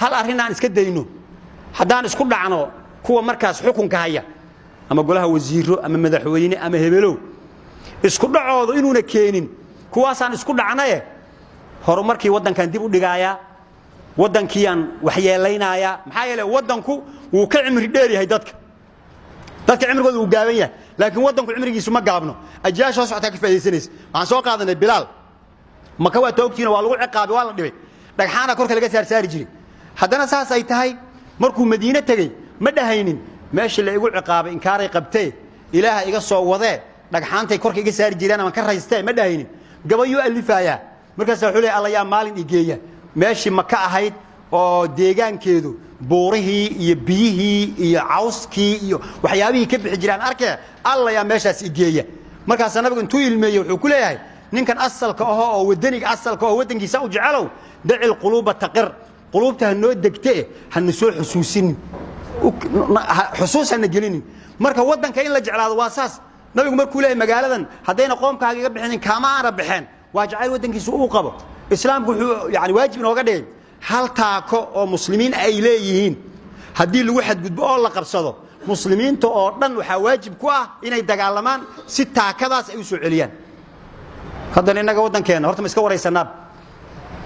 hal arrin aan iska dayno haddaan isku dhacno kuwa markaas xukunka haya ama golaha wasiiro ama madaxweyne ama hebelow isku dhacoodo inuuna keenin kuwaasaan isku dhacnaye horumarkii wadankan dib u dhigaaya wadankiyan waxyeelaynaya maxaa yeelay wadanku wuu ka cimri dheer yahay dadka cimrigoodu uu gaaban yahay laakiin wadanku cimrigiisu ma gaabno ajaasha socota ka faa'iideysanaysa waxaan soo qaadanay bilaal maka waa toogtiina waa lagu ciqaabay waa la dhibay dhagxaana korka laga saari jiray haddana saas ay tahay markuu madiina tagay ma dhahaynin meeshii la igu ciqaabay inkaaray qabtay ilaaha iga soo wadee dhagxaantay korka iga saari jireen ama ka raystay ma dhahaynin gabayuu alifaaya markaas wuxuu leeyahay alla yaa maalin igeeya meeshii maka ahayd oo deegaankeedu buurihii iyo biyihii iyo cawskii iyo waxyaabihii ka bixi jiraan arkay alla yaa meeshaas igeeya markaas nabigu intuu ilmeeyay wuxuu ku leeyahay ninkan asalka oo wadaniga asalka oo wadankiisa u jecelaw dacil quluba taqir qulubta noo degtay han soo xusuusin xusuusana gelinin marka wadanka in la jeclaado waa saas nabigu markuu leeyahay magaaladan hadayna qoomkaaga iga bixin kama aan bixin waa jacayl wadankiisa uu qabo islaamku wuxuu yaani waajib inooga dhigay hal taako oo muslimiin ay leeyihiin hadii lagu xadgudbo oo la qabsado muslimiinta oo dhan waxa waajib ku ah inay dagaalamaan si taakadaas ay u soo celiyaan haddana inaga wadankeena horta ma iska wareysanaa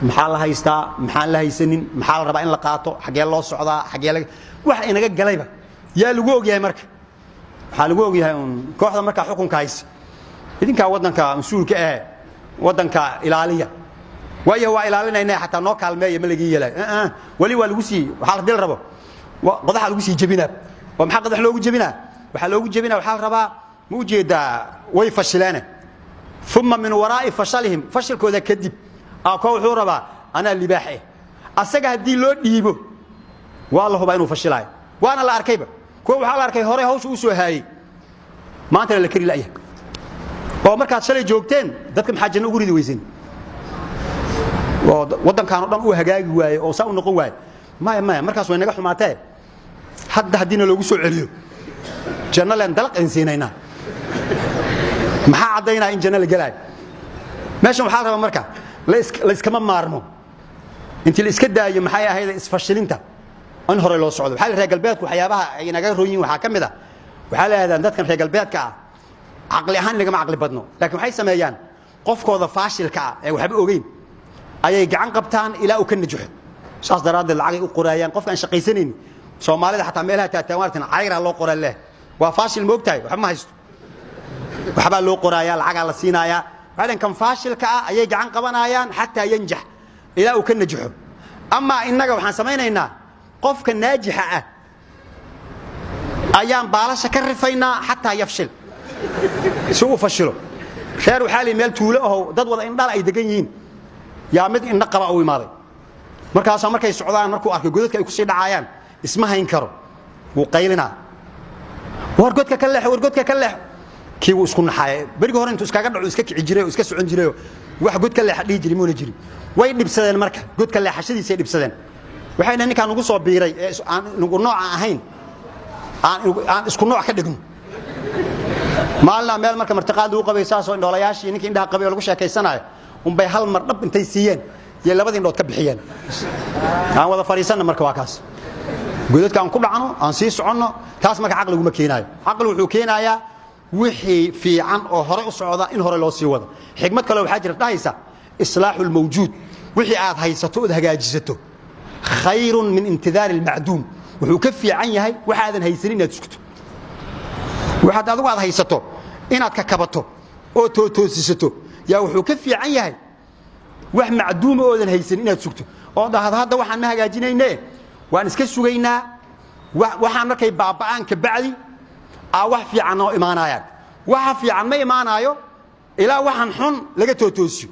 maxaa la haystaa maxaan la haysanin maxaa la rabaa in la qaato xagee loo socdaa xagee wax inaga galayba yaa lagu ogyahay marka waxa lagu ogyahay kooxda marka xukunka haysi idinka wadanka mas'uulka ah wadanka ilaaliya waayo waa ilaalinayna xataa noo kaalmeeyo ma laga yeelay wali waa lagu sii waxa la dil rabo qodaxa lagu sii jabinaa oo maxaa qodax loogu jabinaa waxa loogu jabinaa waxa la rabaa ma u jeedaa way fashilaana thumma min wara'i fashalihim fashilkooda kadib ko wuxuu rabaa ana libaaxay asaga hadii loo dhiibo waa la hubaa inuu fashilaay waana la arkayba ko waxa la arkay hore hawsha u soo haayay maanta la kari laayahay oo markaad shalay joogteen dadka maxaa janno ugu ridi weyseen wadankan oo dhan uu hagaagi waayay oo saa u noqon waayay maya markaas way naga xumaatay hadina loogu soo celiyo janno leen dalaq insiinayna maxaa cadeynaa in janno la galay meeshan waxa la rabaa marka la iskama maarmo intii la iska daayo maxay ahayd isfashilinta an hore loo socdo waxa la reer galbeedku waxyaabaha ay naga rooyin waxa kamid ah waxa la yiraahdaa dadkan reer galbeedka ah aqli ahaan laga aqli badno laakiin waxay sameeyaan qofkooda faashilka ah ee waxba ogeyn ayay gacan qabtaan ilaa uu ka najaxo saas daraaddeed lacag u qorayaan qofka aan shaqaysanin Soomaalida xataa meelaha taatawartan cayra loo qoraa leh waa faashil moogtahay waxba ma haysto waxba loo qorayaa lacag la siinayaa waxaan kan faashilka ah ayay gacan qabanayaan hatta yanjax ilaa uu ka najaxo ama inaga waxaan sameeynaynaa qofka naajixa ah ayaan baalasha ka rifaynaa hatta yafshil soo fashilo sheer waxa li meel tuulo ah dad wada indhal ay degan yihiin yaa mid in qaba oo imaaday markaas markay socdaan markuu arko godadka ay ku sii dhacayaan isma hayn karo wuu qaylina wargodka ka leex kii uu isku naxay bariga hore intuu iskaga dhaco iska kici jiray oo iska socon jiray wax godka leex dhigi jiray moona jirin way dhibsadeen marka godka leexashadiisa ay dhibsadeen waxayna ninkaan ugu soo biiray ee aan ugu nooc ahayn aan isku nooc ka dhigno maalna meel marka martaqaad uu qabay saasoo indhoolayaashii ninkii indhaha qabay lagu sheekaysanayo bay hal mar dhab intay siiyeen iyo labadii indhood ka bixiyeen aan wada fariisanna marka waa kaas godadka aan ku dhacno aan sii soconno taas marka aqligu ma keenayo aqligu wuxuu keenayaa wixii fiican oo hore u socda in hore loo sii wado xigmad kale waxa jirta dhahaysa islaahul mawjuud wixii aad haysato oo hagaajisato khayrun min intidar al ma'dum wuxuu ka fiican yahay waxa aadan haysanin inaad sugto waxa aad uga haysato inaad ka kabato oo toosisato yaa wuxuu ka fiican yahay wax macduum oo aadan haysanin inaad sugto oo hadda waxaan ma hagaajinaynaa waan iska sugaynaa waxaan markay baaba'aan ka bacdi wax fiican oo imaanayaan waxa fiican ma imaanayo ilaa waxaan xun laga toosiyo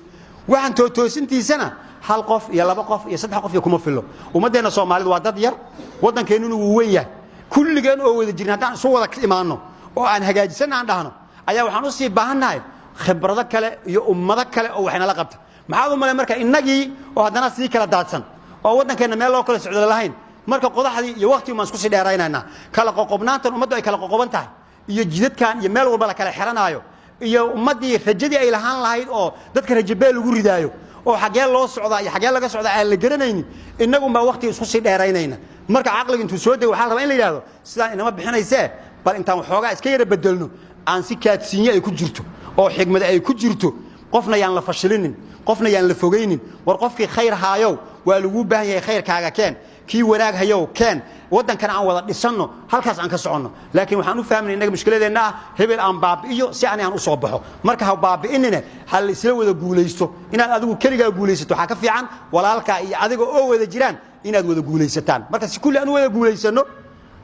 waxaan toosintiisana hal qof iyo laba qof iyo saddex qof iyo kuma filo umadeena Soomaalidu waa dad yar wadankeenu uu weyn yahay kulligeen oo wada jirna hadaan soo wada imaano oo aan hagaajisan aan dhahno ayaa waxaan u sii baahanahay khibrado kale iyo ummado kale oo waxna la qabta maxaa u malay marka inagii oo hadana sii kala daadsan oo wadankeena meel loo kala socdo lahayn marka qodaxdii iyo waqti ma isku sii dheeraynayna kala qoqobnaantan ummaddu ay kala qoqoban tahay iyo jidadkan iyo meel walba la kala xiranayo iyo ummadii rajadii ay lahaan lahayd oo dadka rajabeel ugu ridaayo oo xagee loo socdaa iyo xagee laga socdaa aan la garanaynin inagu ma waqti isku sii dheeraynayna marka aqliga intuu soo dego waxa la rabaa in la yiraahdo sidaan inama bixinaysee bal intaan waxoogaa iska yara bedelno aan si kaadsiinyo ay ku jirto oo xigmad ay ku jirto qofna yaan la fashilinin qofna yaan la fogeynin war qofkii khayr haayo waa lagu baahan yahay khayrkaaga keen kii wanaag hayo keen wadankan aan wada dhisano halkaas aan ka socono laakiin waxaan u fahmay inaga mushkiladeena ah hebel aan baabi'iyo si aan u soo baxo marka ha baabi'inina hal isla wada guuleysto inaad adigu kaliya guuleysato waxa ka fiican walaalka iyo adiga oo wada jiraan inaad wada guuleysataan marka si kulli aan wada guuleysano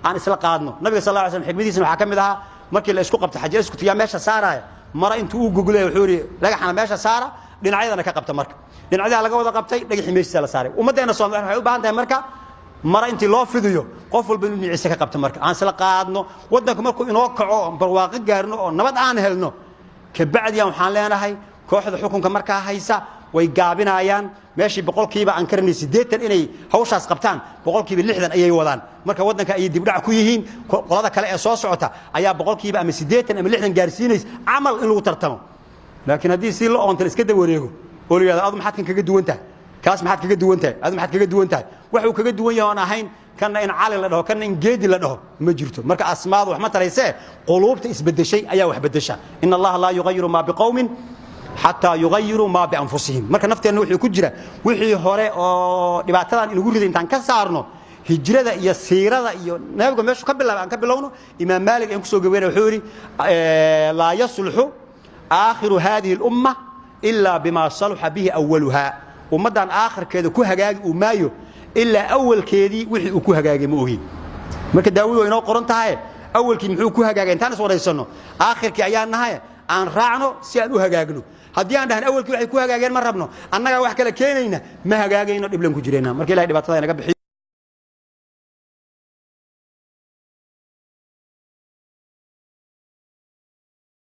aan isla qaadno nabiga sallallahu alayhi wasallam xigmadiisa waxa kamid aha markii la isku qabto xajir isku tiyaa meesha saaraya mara intuu u gogolay wuxuu yiri dhagaxana meesha saara dhinacyadana ka qabta marka dhinacyada laga wada qabtay dhagaxi meesha la saaray ummadeena Soomaaliyeed waxay u baahan tahay marka mara intii loo fidiyo qof walba inuu dhinaciisa ka qabto marka aan isla qaadno wadanka markuu inoo kaco barwaaqo gaarno oo nabad aan helno ka bacdi waxaan leenahay kooxda xukunka marka haysa way gaabinayaan meeshii boqolkiiba aan karnay 80 inay hawshaas qabtaan boqolkiiba 60 ayay wadaan marka wadanka ay dib dhac ku yihiin qolada kale ee soo socota ayaa boqolkiiba ama 80 ama 60 gaarsiinays amal in lagu tartamo laakiin hadii si loo oonta iska dawareego oo la yiraahdo maxaad kan kaga duwan tahay kaas maxaad kaga duwan tahay aad maxaad kaga duwan tahay wax uu kaga duwan yahay aan ahayn kana in cali la dhaho kana in geedi la dhaho ma jirto marka asmaadu wax ma tarayse quluubta isbedeshay ayaa wax bedesha in allah la yughayyiru ma biqawmin hatta yughayyiru ma bi anfusihim marka nafteena wuxuu ku jira wixii hore oo dhibaatadan inagu riday intaan ka saarno hijrada iyo siirada iyo nabiga meeshu ka bilaabay aan ka bilowno imaam maalik in ku soo gabeeyay wuxuu yiri la yasluhu aakhiru hadhihi al-umma illa bima salaha bihi awwalaha ummadan aakhirkeeda ku hagaagi uu maayo illa awwalkeedii wixii uu ku hagaagay ma ogi marka daawud inoo qoran tahay awwalkii muxuu ku hagaagay intaan soo wareysano aakhirkii ayaan nahay aan raacno si aan u hagaagno haddii aan dhahan awalkii waxay ku hagaageen ma rabno annaga wax kala keenayna ma hagaagayno dhiblan ku jireena markii ilaahay dhibaatada inaga bixiyo